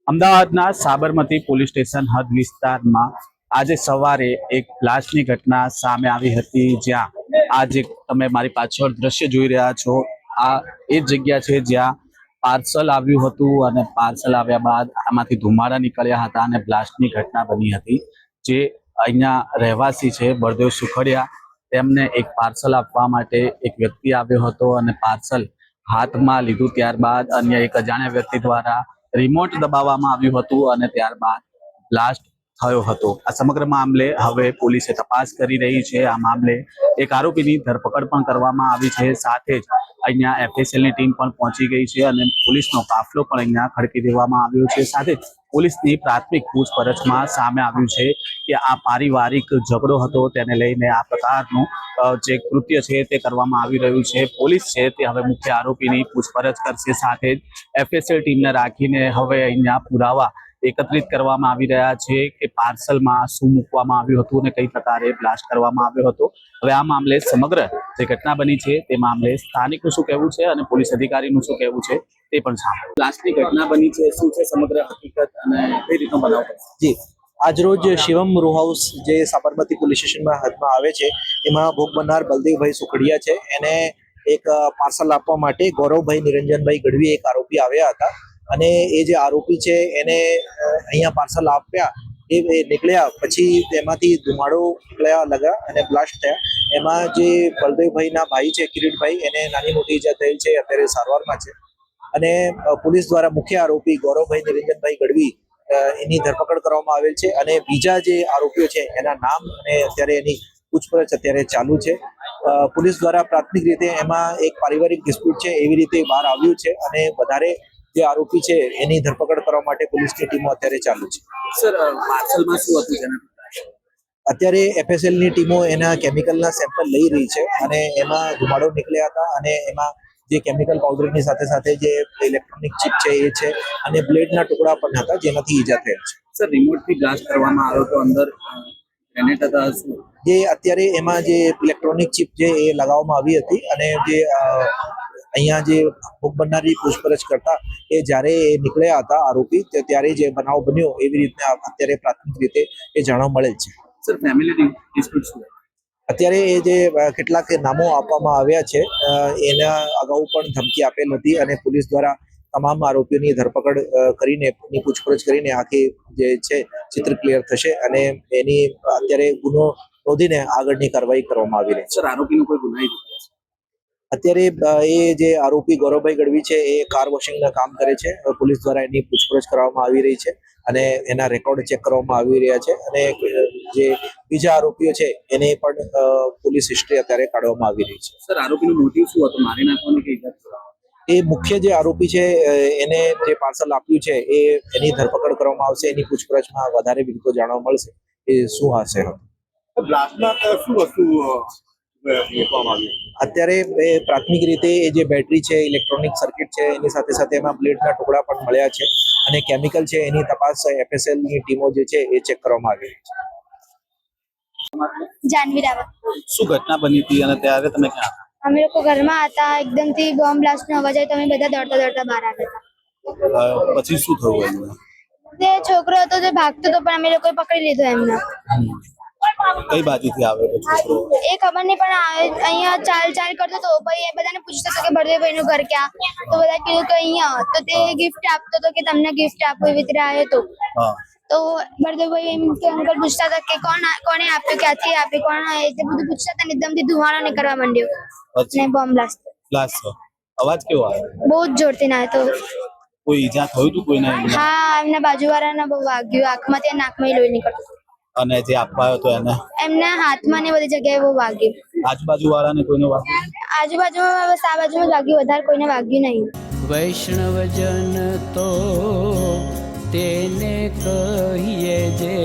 અમદાવાદના Sabarmati police station હદ વિસ્તારમાં આજે સવારે એક બ્લાસ્ટની ઘટના સામે આવી હતી, જ્યાં આજે તમે મારી પાછળ દ્રશ્ય જોઈ રહ્યા છો, આ એ જગ્યા છે જ્યાં પાર્સલ આવ્યું હતું અને પાર્સલ આવ્યા બાદ આમાંથી ધુમાડા નીકળ્યા હતા અને બ્લાસ્ટની ઘટના બની હતી। જે અહીંયા રહેવાસી છે બળદેવ સુખડિયા, તેમને એક પાર્સલ આપવા માટે એક વ્યક્તિ આવ્યો હતો અને પાર્સલ હાથમાં લીધું ત્યારબાદ અન્ય એક અજાણ્યા વ્યક્તિ દ્વારા રિમોટ દબાવવામાં આવ્યું હતું અને ત્યારબાદ બ્લાસ્ટ થયો હતો। આ સમગ્ર મામલે હવે પોલીસે તપાસ કરી રહી છે। આ મામલે એક આરોપીની ધરપકડ પણ કરવામાં આવી છે। સાથે જ અહીંયા એફએસએલની ટીમ પણ પહોંચી ગઈ છે અને પોલીસનો કાફલો પણ અહીંયા ખડકી દેવામાં આવ્યો છે। સાથે જ પોલીસની પ્રાથમિક પૂછપરછમાં સામે આવ્યું છે કે આ પારિવારિક ઝઘડો હતો, તેને લઈને આ પ્રકારનું જે કૃત્ય છે તે કરવામાં આવી રહ્યું છે। પોલીસ છે તે હવે મુખ્ય આરોપીની પૂછપરછ કરશે। સાથે જ એફએસએલ ટીમને રાખીને હવે અહીંયા પુરાવા એકત્રિત કરવામાં આવી રહ્યા છે કે પાર્સલમાં શું મૂકવામાં આવ્યું હતું અને કઈ પ્રકારે બ્લાસ્ટ કરવામાં આવ્યો હતો। હવે આ મામલે સમગ્ર જે ઘટના બની છે તે મામલે સ્થાનિકનું શું કહેવું છે અને પોલીસ અધિકારીનું શું કહેવું છે તે પણ સાંભળો। બ્લાસ્ટની ઘટના બની છે, શું છે સમગ્ર હકીકત અને કઈ રીતનો બનાવ બન્યો? જી, આજરોજ શિવમ રો હાઉસ જે સાબરમતી પોલીસ સ્ટેશનમાં હદમાં આવે છે, એમાં ભોગ બનનાર બલદેવભાઈ સુખડિયા છે, એને એક પાર્સલ આપવા માટે ગૌરવભાઈ નિરંજનભાઈ ગઢવી એક આરોપી આવ્યા હતા અને એ જે આરોપી છે એને અહીંયા પાર્સલ આપ્યા, એ નીકળ્યા પછી તેમાંથી ધુમાડો નીકળ્યા લગા અને બ્લાસ્ટ થયા। એમાં જે બલદેવભાઈના ભાઈ છે કિરીટભાઈ, એને નાની મોટી ઈજા થયેલ છે, અત્યારે સારવારમાં છે અને પોલીસ દ્વારા મુખ્ય આરોપી ગૌરવભાઈ નિરંજનભાઈ ગઢવી એની ધરપકડ કરવામાં આવેલ છે અને બીજા જે આરોપીઓ છે એના નામ અને અત્યારે એની પૂછપરછ અત્યારે ચાલુ છે। પોલીસ દ્વારા પ્રાથમિક રીતે એમાં એક પારિવારિક ડિસ્પ્યુટ છે એવી રીતે બહાર આવ્યું છે અને વધારે જે આરોપી છે એની ધરપકડ કરવા માટે પોલીસની ટીમો અત્યારે ચાલુ છે। સર, પાર્સલમાં શું હતું જેના અત્યારે એફએસએલ ની ટીમો એના કેમિકલના સેમ્પલ લઈ રહી છે અને એમાં ધુમાડો નીકળ્યા હતા અને એમાં જે કેમિકલ પાવડરની સાથે સાથે જે ઇલેક્ટ્રોનિક ચિપ છે એ છે અને બ્લેડના ટુકડા પણ હતા જેનાથી ઈજા થયેલ છે। સર, રિમોટથી બ્લાસ્ટ કરવામાં આવ્યો તો અંદર ગ્રેનેડ હતા શું? જે અત્યારે એમાં જે ઇલેક્ટ્રોનિક ચિપ છે એ લગાવવામાં આવી હતી અને જે અહીંયા જે ભોગ બનનારી પૂછપરછ કરતા એ જ્યારે નીકળ્યા હતા આરોપી, ત્યારે જે બનાવ બન્યો એવી રીતના અત્યારે પ્રાથમિક રીતે એ જાણવા મળેલ છે। સર, ફેમિલી ડિસ્પ્યુટ શું? અત્યારે એ જે કેટલાક નામો આપવામાં આવ્યા છે, એના અગાઉ પણ ધમકી આપેલ હતી અને પોલીસ દ્વારા તમામ આરોપીઓની ધરપકડ કરીને એની પૂછપરછ કરીને આખી જે છે ચિત્ર ક્લિયર થશે અને એની અત્યારે ગુનો નોંધીને આગળની કાર્યવાહી કરવામાં આવી રહી છે। સર, આરોપીનો કોઈ ગુનાહિત અત્યારે એ જે આરોપી ગૌરવભાઈ ગઢવી છે એ કાર વોશિંગના કામ કરે છે। પોલીસ દ્વારા એની પૂછપરછ કરવામાં આવી રહી છે અને એના રેકોર્ડ ચેક કરવામાં આવી રહ્યા છે અને જે બીજા આરોપીઓ છે એને પણ પોલીસ હિસ્ટ્રી અત્યારે કાઢવામાં આવી રહી છે। સર, આરોપીનો મોટિવ શું હતો? મારી નાખવાની કે ઈજા કરવાની? એ મુખ્ય જે આરોપી છે એને જે પાર્સલ આપ્યું છે એ એની ધરપકડ કરવામાં આવશે, એની પૂછપરછમાં વધારે વિગતો જાણવા મળશે એ શું હશે। બ્લાસ્ટમાં શું વસ્તુ અત્યારે પ્રાથમિક રીતે એ જે બેટરી છે, ઇલેક્ટ્રોનિક સર્કિટ છે, એની સાથે સાથે એમાં બ્લેડના ટુકડા પણ મળ્યા છે અને કેમિકલ છે એની તપાસ એફએસએલ ની ટીમો જે છે એ ચેક કરવામાં આવી રહી છે। जानवी रावत। શું ઘટના બની હતી અને ત્યારે તમે ક્યાં હતા? અમે લોકો ઘરમાં હતા, એકદમથી બોમ્બ બ્લાસ્ટનો અવાજ આવ્યો તો અમે બધા દોડતા દોડતા બહાર આવ્યા હતા। પછી શું થયું એમને? તે છોકરો હતો તે ભાગતો હતો પણ અમે લોકોએ પકડી લીધો એમને। કઈ બાજુથી આવે છોકરો? એ ખબર નહીં પણ અહીંયા ચાલ ચાલ કરતો હતો, ભાઈ એ બધાને પૂછતો હતો કે બળદેવભાઈ નું ઘર ક્યાં, તો બધા કીધું કે અહીંયા, તો તે ગિફ્ટ આપતો હતો કે તમને ગિફ્ટ આપો એવી રીતે આવ્યો હતો। તો બળદેવભાઈ એમ કે અંકલ પૂછતા હતા કે કોને આપ્યું, ક્યાંથી આપ્યું, કોણ, એ બધું પૂછતા હતા ને એકદમથી ધુમાડો નીકળવા માંડ્યો ને બોમ્બ બ્લાસ્ટ। અવાજ કેવો આવે? બહુ જ જોરથી ના તો કોઈ ઈજા થયું હતું કોઈને? હા, એમના બાજુવાળાને બહુ વાગ્યું, આંખમાંથી અને નાકમાં લોહી નીકળતું અને જે આપવા આવ્યો તો એને? એમના હાથમાં ને બધી જગ્યાએ બહુ વાગ્યું। આજુબાજુ વાળાને કોઈને વાગ્યું? આજુબાજુમાં બસ આ બાજુમાં વાગ્યું, વધારે કોઈને વાગ્યું નહીં। વૈષ્ણવજન તો તેને કહીએ જે